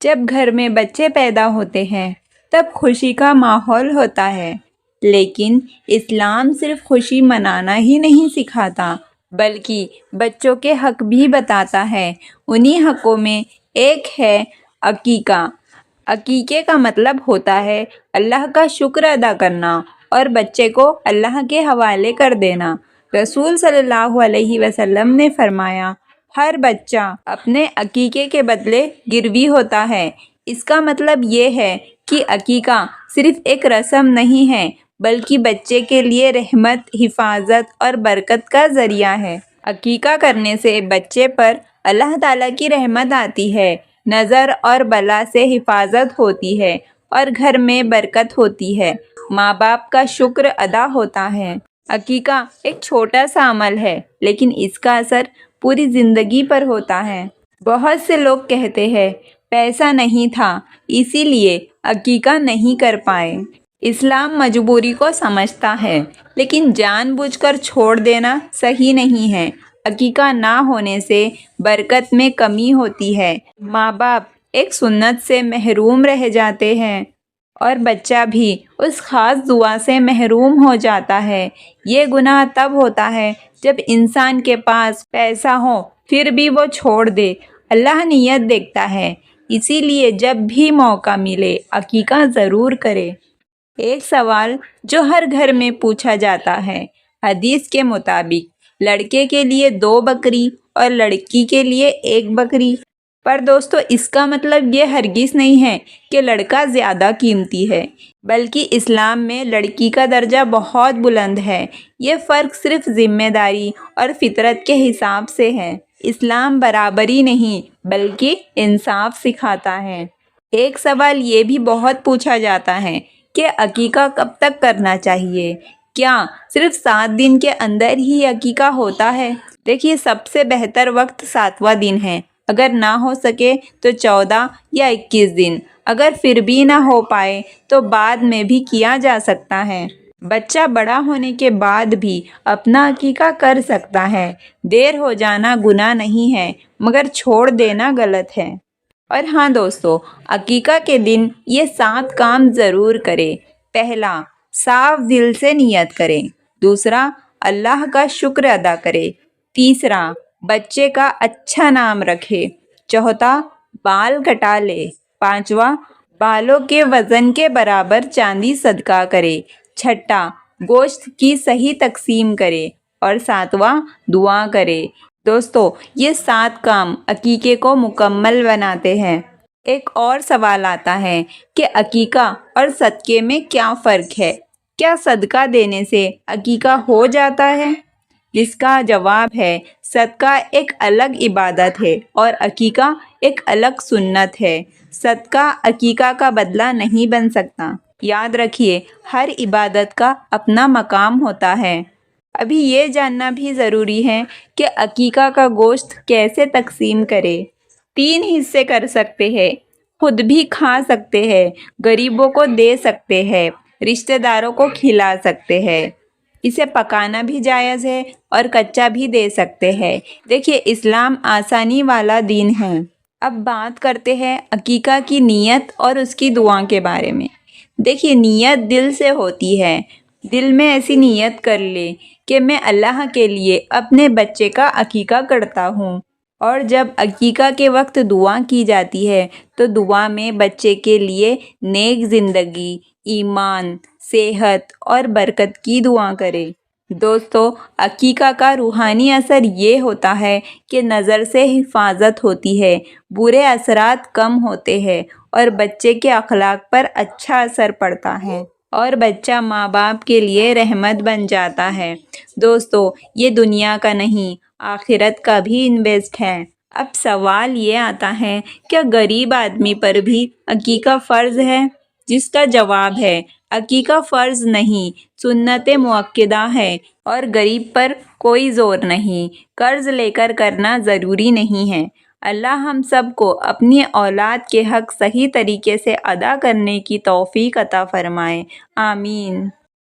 جب گھر میں بچے پیدا ہوتے ہیں تب خوشی کا ماحول ہوتا ہے، لیکن اسلام صرف خوشی منانا ہی نہیں سکھاتا بلکہ بچوں کے حق بھی بتاتا ہے۔ انہی حقوں میں ایک ہے عقیقہ۔ عقیقے کا مطلب ہوتا ہے اللہ کا شکر ادا کرنا اور بچے کو اللہ کے حوالے کر دینا۔ رسول صلی اللہ علیہ وسلم نے فرمایا، ہر بچہ اپنے عقیقے کے بدلے گروی ہوتا ہے۔ اس کا مطلب یہ ہے کہ عقیقہ صرف ایک رسم نہیں ہے بلکہ بچے کے لیے رحمت، حفاظت اور برکت کا ذریعہ ہے۔ عقیقہ کرنے سے بچے پر اللہ تعالیٰ کی رحمت آتی ہے، نظر اور بلا سے حفاظت ہوتی ہے اور گھر میں برکت ہوتی ہے، ماں باپ کا شکر ادا ہوتا ہے۔ عقیقہ ایک چھوٹا سا عمل ہے لیکن اس کا اثر پوری زندگی پر ہوتا ہے۔ بہت سے لوگ کہتے ہیں پیسہ نہیں تھا اسی لیے عقیقہ نہیں کر پائے۔ اسلام مجبوری کو سمجھتا ہے لیکن جان بوجھ کر چھوڑ دینا صحیح نہیں ہے۔ عقیقہ نہ ہونے سے برکت میں کمی ہوتی ہے، ماں باپ ایک سنت سے محروم رہ جاتے ہیں اور بچہ بھی اس خاص دعا سے محروم ہو جاتا ہے۔ یہ گناہ تب ہوتا ہے جب انسان کے پاس پیسہ ہو پھر بھی وہ چھوڑ دے۔ اللہ نیت دیکھتا ہے، اسی لیے جب بھی موقع ملے عقیقہ ضرور کرے۔ ایک سوال جو ہر گھر میں پوچھا جاتا ہے، حدیث کے مطابق لڑکے کے لیے 2 بکری اور لڑکی کے لیے 1 بکری۔ پر دوستو، اس کا مطلب یہ ہرگز نہیں ہے کہ لڑکا زیادہ قیمتی ہے، بلکہ اسلام میں لڑکی کا درجہ بہت بلند ہے۔ یہ فرق صرف ذمہ داری اور فطرت کے حساب سے ہے۔ اسلام برابری نہیں بلکہ انصاف سکھاتا ہے۔ ایک سوال یہ بھی بہت پوچھا جاتا ہے کہ عقیقہ کب تک کرنا چاہیے؟ کیا صرف 7 دن کے اندر ہی عقیقہ ہوتا ہے؟ دیکھیے، سب سے بہتر وقت 7واں دن ہے۔ اگر نہ ہو سکے تو 14 یا 21 دن۔ اگر پھر بھی نہ ہو پائے تو بعد میں بھی کیا جا سکتا ہے۔ بچہ بڑا ہونے کے بعد بھی اپنا عقیقہ کر سکتا ہے۔ دیر ہو جانا گناہ نہیں ہے مگر چھوڑ دینا غلط ہے۔ اور ہاں دوستو، عقیقہ کے دن یہ 7 کام ضرور کرے۔ پہلا، صاف دل سے نیت کرے۔ دوسرا، اللہ کا شکر ادا کرے۔ تیسرا، بچے کا اچھا نام رکھے۔ چوتھا، بال کٹا لے۔ پانچواں، بالوں کے وزن کے برابر چاندی صدقہ کرے۔ چھٹا، گوشت کی صحیح تقسیم کرے۔ اور ساتواں، دعا کرے۔ دوستو، یہ 7 کام عقیقے کو مکمل بناتے ہیں۔ ایک اور سوال آتا ہے کہ عقیقہ اور صدقے میں کیا فرق ہے؟ کیا صدقہ دینے سے عقیقہ ہو جاتا ہے؟ جس کا جواب ہے، صدقہ ایک الگ عبادت ہے اور عقیقہ ایک الگ سنت ہے۔ صدقہ عقیقہ کا بدلہ نہیں بن سکتا۔ یاد رکھیے، ہر عبادت کا اپنا مقام ہوتا ہے۔ ابھی یہ جاننا بھی ضروری ہے کہ عقیقہ کا گوشت کیسے تقسیم کرے۔ 3 حصے کر سکتے ہیں، خود بھی کھا سکتے ہیں، غریبوں کو دے سکتے ہیں، رشتہ داروں کو کھلا سکتے ہیں۔ اسے پکانا بھی جائز ہے اور کچا بھی دے سکتے ہیں۔ دیکھیے، اسلام آسانی والا دین ہے۔ اب بات کرتے ہیں عقیقہ کی نیت اور اس کی دعا کے بارے میں۔ دیکھیے، نیت دل سے ہوتی ہے۔ دل میں ایسی نیت کر لے کہ میں اللہ کے لیے اپنے بچے کا عقیقہ کرتا ہوں۔ اور جب عقیقہ کے وقت دعا کی جاتی ہے تو دعا میں بچے کے لیے نیک زندگی، ایمان، صحت اور برکت کی دعا کرے۔ دوستو، عقیقہ کا روحانی اثر یہ ہوتا ہے کہ نظر سے حفاظت ہوتی ہے، برے اثرات کم ہوتے ہیں اور بچے کے اخلاق پر اچھا اثر پڑتا ہے اور بچہ ماں باپ کے لیے رحمت بن جاتا ہے۔ دوستو، یہ دنیا کا نہیں، آخرت کا بھی انویسٹ ہے۔ اب سوال یہ آتا ہے، کیا غریب آدمی پر بھی عقیقہ فرض ہے؟ جس کا جواب ہے، عقیقہ فرض نہیں، سنت مؤکدہ ہے اور غریب پر کوئی زور نہیں۔ قرض لے کر کرنا ضروری نہیں ہے۔ اللہ ہم سب کو اپنی اولاد کے حق صحیح طریقے سے ادا کرنے کی توفیق عطا فرمائے۔ آمین۔